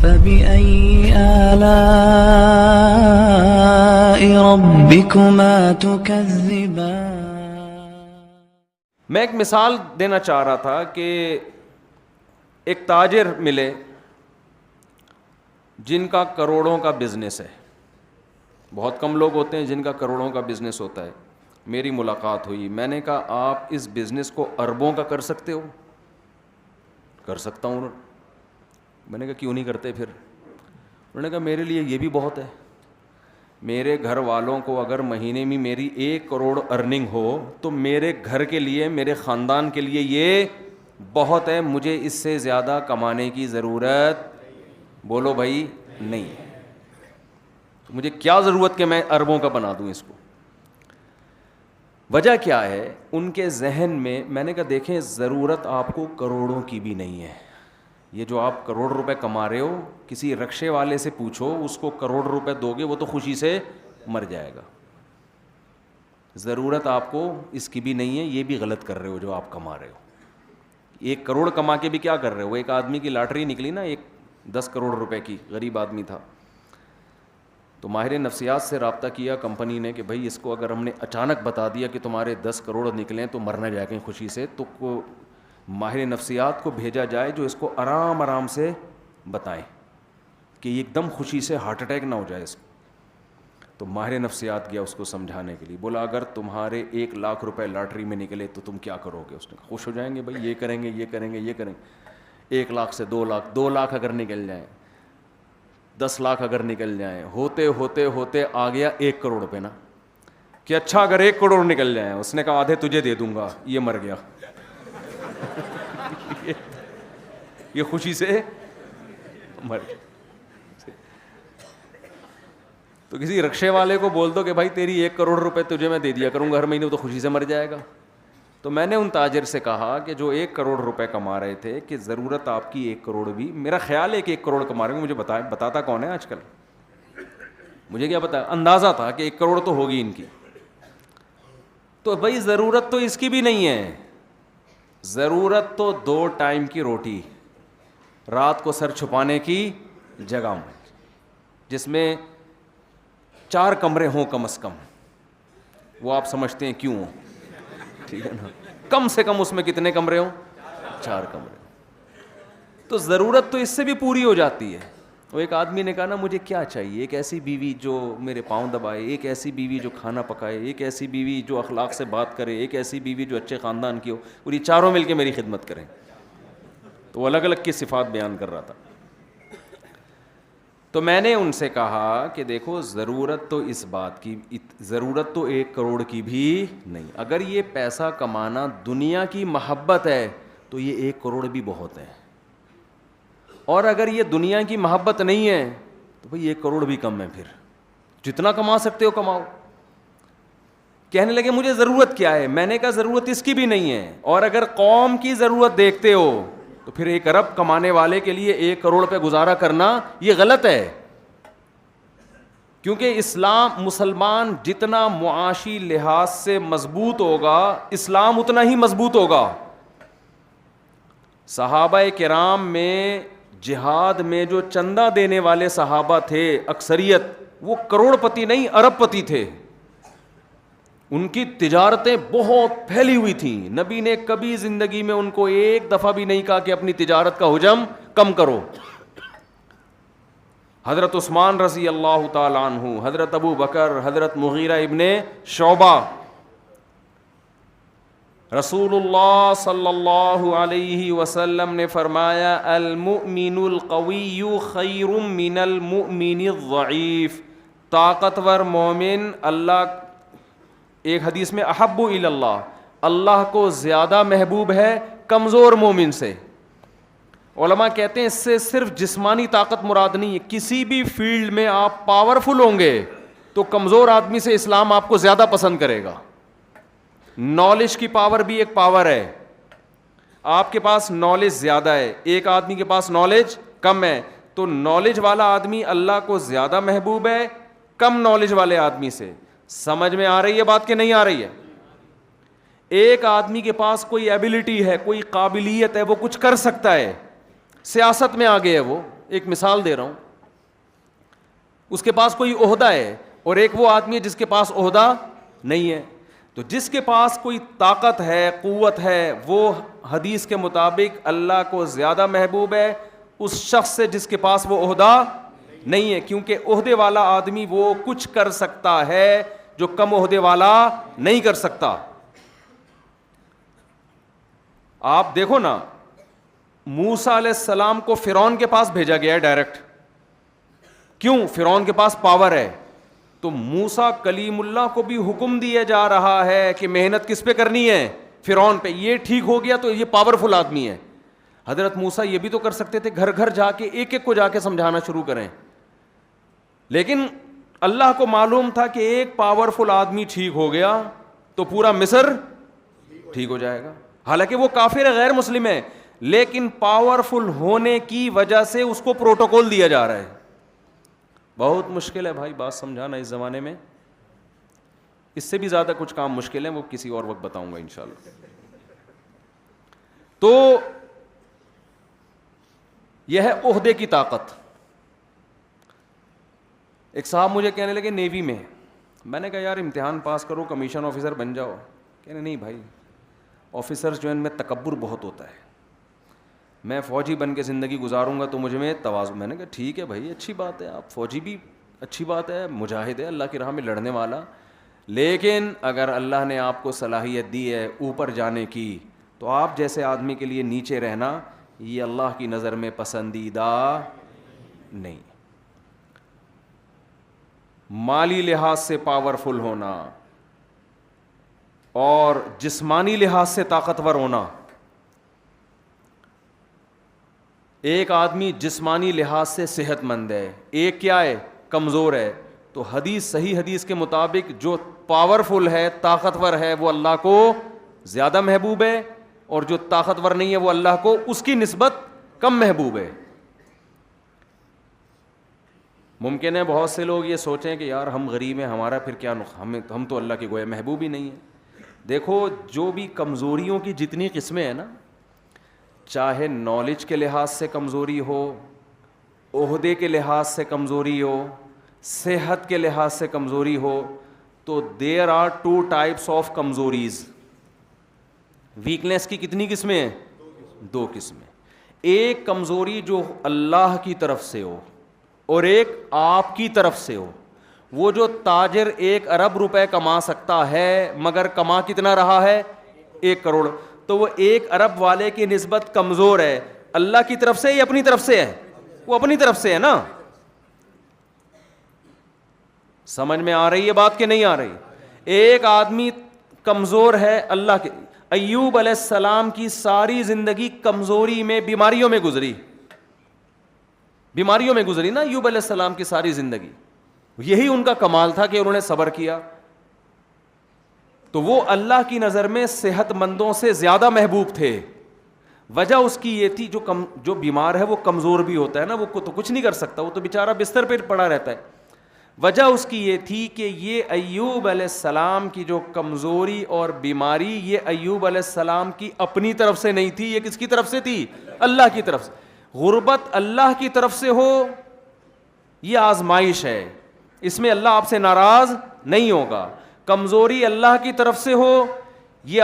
فبأي آلاء ربكما تكذبان. میں ایک مثال دینا چاہ رہا تھا کہ ایک تاجر ملے جن کا کروڑوں کا بزنس ہے. بہت کم لوگ ہوتے ہیں جن کا کروڑوں کا بزنس ہوتا ہے. میری ملاقات ہوئی, میں نے کہا آپ اس بزنس کو اربوں کا کر سکتے ہو؟ کر سکتا ہوں. میں نے کہا کیوں نہیں کرتے پھر؟ انہوں نے کہا میرے لیے یہ بھی بہت ہے. میرے گھر والوں کو اگر مہینے میں میری 1 کروڑ ارننگ ہو تو میرے گھر کے لیے, میرے خاندان کے لیے یہ بہت ہے. مجھے اس سے زیادہ کمانے کی ضرورت, بولو بھائی, نہیں. مجھے کیا ضرورت کہ میں اربوں کا بنا دوں اس کو؟ وجہ کیا ہے ان کے ذہن میں؟ میں نے کہا دیکھیں, ضرورت آپ کو کروڑوں کی بھی نہیں ہے. یہ جو آپ کروڑ روپے کما رہے ہو, کسی رکشے والے سے پوچھو, اس کو کروڑ روپے دو گے وہ تو خوشی سے مر جائے گا. ضرورت آپ کو اس کی بھی نہیں ہے. یہ بھی غلط کر رہے ہو جو آپ کما رہے ہو. 1 کروڑ کما کے بھی کیا کر رہے ہو؟ ایک آدمی کی لاٹری نکلی نا, 10 کروڑ روپے کی, غریب آدمی تھا, تو ماہر نفسیات سے رابطہ کیا کمپنی نے کہ بھائی اس کو اگر ہم نے اچانک بتا دیا کہ تمہارے 10 کروڑ نکلیں تو مرنا جائے گا خوشی سے, تو ماہر نفسیات کو بھیجا جائے جو اس کو آرام آرام سے بتائیں کہ یہ ایک دم خوشی سے ہارٹ اٹیک نہ ہو جائے اس کو. تو ماہر نفسیات گیا اس کو سمجھانے کے لیے. بولا اگر تمہارے 1 لاکھ روپے لاٹری میں نکلے تو تم کیا کرو گے؟ اس نے کہا خوش ہو جائیں گے بھائی, یہ کریں گے, یہ کریں گے, یہ کریں گے. 1 لاکھ سے 2 لاکھ, 2 لاکھ اگر نکل جائیں, 10 لاکھ اگر نکل جائیں, ہوتے ہوتے ہوتے آ گیا 1 کروڑ روپے نا, کہ اچھا اگر 1 کروڑ نکل جائیں. اس نے کہا آدھے تجھے دے دوں گا. یہ مر گیا. یہ خوشی سے مر گیا. تو کسی رکشے والے کو بول دو کہ بھائی تیری 1 کروڑ روپے تجھے میں دے دیا کروں گا ہر مہینے, تو خوشی سے مر جائے گا. تو میں نے ان تاجر سے کہا کہ جو 1 کروڑ روپے کما رہے تھے کہ ضرورت آپ کی 1 کروڑ بھی, میرا خیال ہے کہ 1 کروڑ کما رہے ہیں, مجھے بتاتا کون ہے آج کل؟ مجھے کیا پتا, اندازہ تھا کہ 1 کروڑ تو ہوگی ان کی. تو بھائی ضرورت تو اس کی بھی نہیں ہے. ضرورت تو 2 ٹائم کی روٹی, رات کو سر چھپانے کی جگہ میں, جس میں 4 کمرے ہوں کم از کم. وہ آپ سمجھتے ہیں کیوں ہوں, ٹھیک ہے نا, کم سے کم اس میں کتنے کمرے ہوں؟ 4 کمرے. تو ضرورت تو اس سے بھی پوری ہو جاتی ہے. وہ ایک آدمی نے کہا نا مجھے کیا چاہیے, ایک ایسی بیوی جو میرے پاؤں دبائے, ایک ایسی بیوی جو کھانا پکائے, ایک ایسی بیوی جو اخلاق سے بات کرے, ایک ایسی بیوی جو اچھے خاندان کی ہو, اور یہ چاروں مل کے میری خدمت کریں. تو وہ الگ الگ کی صفات بیان کر رہا تھا. تو میں نے ان سے کہا کہ دیکھو ضرورت تو اس بات کی, ضرورت تو 1 کروڑ کی بھی نہیں. اگر یہ پیسہ کمانا دنیا کی محبت ہے تو یہ 1 کروڑ بھی بہت ہے, اور اگر یہ دنیا کی محبت نہیں ہے تو بھئی 1 کروڑ بھی کم ہے. پھر جتنا کما سکتے ہو کماؤ. کہنے لگے مجھے ضرورت کیا ہے؟ میں نے کہا ضرورت اس کی بھی نہیں ہے, اور اگر قوم کی ضرورت دیکھتے ہو تو پھر 1 ارب کمانے والے کے لیے 1 کروڑ پہ گزارا کرنا یہ غلط ہے. کیونکہ مسلمان جتنا معاشی لحاظ سے مضبوط ہوگا, اسلام اتنا ہی مضبوط ہوگا. صحابہ کرام میں جہاد میں جو چندہ دینے والے صحابہ تھے اکثریت, وہ کروڑ پتی نہیں ارب پتی تھے. ان کی تجارتیں بہت پھیلی ہوئی تھیں. نبی نے کبھی زندگی میں ان کو ایک دفعہ بھی نہیں کہا کہ اپنی تجارت کا حجم کم کرو. حضرت عثمان رضی اللہ تعالیٰ عنہ, حضرت ابو بکر, حضرت مغیرہ ابن شعبہ, رسول اللہ صلی اللہ علیہ وسلم نے فرمایا المؤمن القوی خیر من المؤمن الضعیف. طاقتور مومن اللہ, ایک حدیث میں احب الی اللہ, اللہ کو زیادہ محبوب ہے کمزور مومن سے. علماء کہتے ہیں اس سے صرف جسمانی طاقت مراد نہیں ہے, کسی بھی فیلڈ میں آپ پاورفل ہوں گے تو کمزور آدمی سے اسلام آپ کو زیادہ پسند کرے گا. نالج کی پاور بھی ایک پاور ہے. آپ کے پاس نالج زیادہ ہے, ایک آدمی کے پاس نالج کم ہے, تو نالج والا آدمی اللہ کو زیادہ محبوب ہے کم نالج والے آدمی سے. سمجھ میں آ رہی ہے بات کہ نہیں آ رہی ہے؟ ایک آدمی کے پاس کوئی ایبلٹی ہے, کوئی قابلیت ہے, وہ کچھ کر سکتا ہے, سیاست میں آگے ہے, وہ ایک مثال دے رہا ہوں, اس کے پاس کوئی عہدہ ہے اور ایک وہ آدمی ہے جس کے پاس عہدہ نہیں ہے. تو جس کے پاس کوئی طاقت ہے, قوت ہے, وہ حدیث کے مطابق اللہ کو زیادہ محبوب ہے اس شخص سے جس کے پاس وہ عہدہ نہیں ہے, کیونکہ عہدے والا آدمی وہ کچھ کر سکتا ہے جو کم عہدے والا نہیں کر سکتا. آپ دیکھو نا, موسیٰ علیہ السلام کو فرعون کے پاس بھیجا گیا ہے ڈائریکٹ. کیوں؟ فرعون کے پاس پاور ہے. تو موسیٰ کلیم اللہ کو بھی حکم دیا جا رہا ہے کہ محنت کس پہ کرنی ہے؟ فرعون پہ. یہ ٹھیک ہو گیا تو یہ پاورفل آدمی ہے. حضرت موسیٰ یہ بھی تو کر سکتے تھے, گھر گھر جا کے ایک ایک کو جا کے سمجھانا شروع کریں, لیکن اللہ کو معلوم تھا کہ ایک پاورفل آدمی ٹھیک ہو گیا تو پورا مصر ٹھیک ہو جائے گا. حالانکہ وہ کافر ہے, غیر مسلم ہے, لیکن پاورفل ہونے کی وجہ سے اس کو پروٹوکول دیا جا رہا ہے. بہت مشکل ہے بھائی بات سمجھانا اس زمانے میں. اس سے بھی زیادہ کچھ کام مشکل ہیں, وہ کسی اور وقت بتاؤں گا انشاءاللہ. تو یہ ہے عہدے کی طاقت. ایک صاحب مجھے کہنے لگے نیوی میں نے کہا یار امتحان پاس کرو, کمیشن آفیسر بن جاؤ. کہنے نہیں بھائی, آفیسرز جو ان میں تکبر بہت ہوتا ہے, میں فوجی بن کے زندگی گزاروں گا تو مجھ میں تواضع. میں نے کہا ٹھیک ہے بھائی, اچھی بات ہے, آپ فوجی بھی اچھی بات ہے, مجاہد ہے, اللہ کی راہ میں لڑنے والا, لیکن اگر اللہ نے آپ کو صلاحیت دی ہے اوپر جانے کی تو آپ جیسے آدمی کے لیے نیچے رہنا یہ اللہ کی نظر میں پسندیدہ نہیں. مالی لحاظ سے پاورفل ہونا اور جسمانی لحاظ سے طاقتور ہونا. ایک آدمی جسمانی لحاظ سے صحت مند ہے, ایک کیا ہے؟ کمزور ہے. تو حدیث, صحیح حدیث کے مطابق جو پاورفل ہے, طاقتور ہے, وہ اللہ کو زیادہ محبوب ہے, اور جو طاقتور نہیں ہے وہ اللہ کو اس کی نسبت کم محبوب ہے. ممکن ہے بہت سے لوگ یہ سوچیں کہ یار ہم غریب ہیں, ہمارا پھر کیا ہم تو اللہ کے گویا محبوب ہی نہیں ہیں. دیکھو جو بھی کمزوریوں کی جتنی قسمیں ہیں نا, چاہے نالج کے لحاظ سے کمزوری ہو, عہدے کے لحاظ سے کمزوری ہو, صحت کے لحاظ سے کمزوری ہو, تو دیر آر 2 types آف کمزوریز. ویکنیس کی کتنی قسمیں ہیں؟ 2 قسمیں. ایک کمزوری جو اللہ کی طرف سے ہو اور ایک آپ کی طرف سے ہو. وہ جو تاجر 1 ارب روپے کما سکتا ہے مگر کما کتنا رہا ہے؟ 1 کروڑ. تو وہ 1 ارب والے کی نسبت کمزور ہے. اللہ کی طرف سے یا اپنی طرف سے ہے؟ وہ اپنی طرف سے ہے نا. سمجھ میں آ رہی ہے بات کہ نہیں آ رہی؟ ایک آدمی کمزور ہے اللہ کے. ایوب علیہ السلام کی ساری زندگی کمزوری میں, بیماریوں میں گزری. بیماریوں میں گزری نا ایوب علیہ السلام کی ساری زندگی. یہی ان کا کمال تھا کہ انہوں نے صبر کیا. تو وہ اللہ کی نظر میں صحت مندوں سے زیادہ محبوب تھے. وجہ اس کی یہ تھی, جو بیمار ہے وہ کمزور بھی ہوتا ہے نا, وہ تو کچھ نہیں کر سکتا, وہ تو بیچارہ بستر پہ پڑا رہتا ہے. وجہ اس کی یہ تھی کہ یہ ایوب علیہ السلام کی جو کمزوری اور بیماری, یہ ایوب علیہ السلام کی اپنی طرف سے نہیں تھی, یہ کس کی طرف سے تھی؟ اللہ کی طرف سے. غربت اللہ کی طرف سے ہو یہ آزمائش ہے, اس میں اللہ آپ سے ناراض نہیں ہوگا. کمزوری اللہ کی طرف سے ہو یہ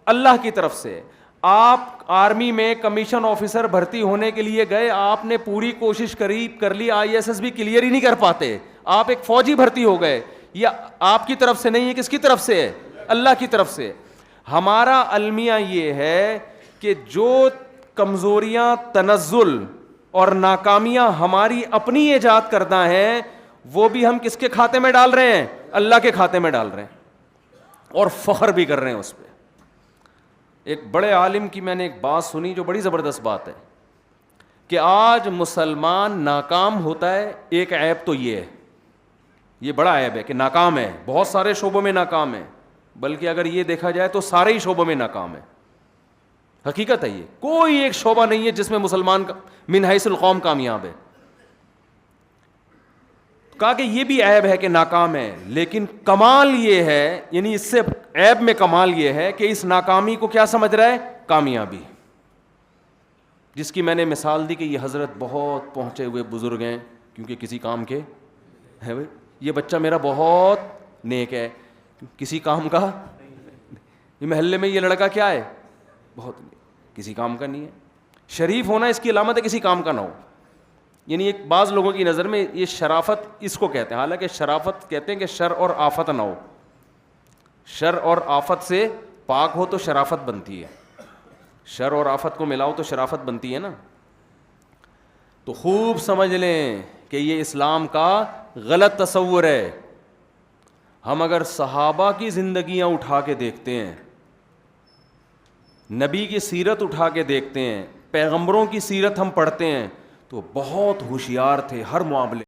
اللہ کی طرف سے. آپ آرمی میں کمیشن آفیسر بھرتی ہونے کے لیے گئے, آپ نے پوری کوشش کر لی, ISS بھی کلیئر ہی نہیں کر پاتے, آپ ایک فوجی بھرتی ہو گئے, یہ آپ کی طرف سے نہیں ہے, کس کی طرف سے ہے؟ اللہ کی طرف سے. ہمارا المیہ یہ ہے کہ جو کمزوریاں, تنزل اور ناکامیاں ہماری اپنی ایجاد کرنا ہے, وہ بھی ہم کس کے کھاتے میں ڈال رہے ہیں؟ اللہ کے کھاتے میں ڈال رہے ہیں, اور فخر بھی کر رہے ہیں اس پہ. ایک بڑے عالم کی میں نے ایک بات سنی جو بڑی زبردست بات ہے کہ آج مسلمان ناکام ہوتا ہے, ایک عیب تو یہ ہے, یہ بڑا عیب ہے کہ ناکام ہے, بہت سارے شعبوں میں ناکام ہے, بلکہ اگر یہ دیکھا جائے تو سارے ہی شعبوں میں ناکام ہے. حقیقت ہے, یہ کوئی ایک شعبہ نہیں ہے جس میں مسلمان من حیث القوم کامیاب ہے. کہا کہ یہ بھی عیب ہے کہ ناکام ہے, لیکن کمال یہ ہے, یعنی اس سے عیب میں کمال یہ ہے کہ اس ناکامی کو کیا سمجھ رہا ہے؟ کامیابی. جس کی میں نے مثال دی کہ یہ حضرت بہت پہنچے ہوئے بزرگ ہیں کیونکہ کسی کام کے ہے بھائی، یہ بچہ میرا بہت نیک ہے کسی کام کا، یہ محلے میں یہ لڑکا کیا ہے بہت نیک کسی کام کا نہیں ہے. شریف ہونا اس کی علامت ہے کسی کام کا نہ ہو. یعنی ایک بعض لوگوں کی نظر میں یہ شرافت اس کو کہتے ہیں، حالانکہ شرافت کہتے ہیں کہ شر اور آفت نہ ہو. شر اور آفت سے پاک ہو تو شرافت بنتی ہے، شر اور آفت کو ملاؤ تو شرافت بنتی ہے نا. تو خوب سمجھ لیں کہ یہ اسلام کا غلط تصور ہے. ہم اگر صحابہ کی زندگیاں اٹھا کے دیکھتے ہیں، نبی کی سیرت اٹھا کے دیکھتے ہیں، پیغمبروں کی سیرت ہم پڑھتے ہیں تو بہت ہوشیار تھے ہر معاملے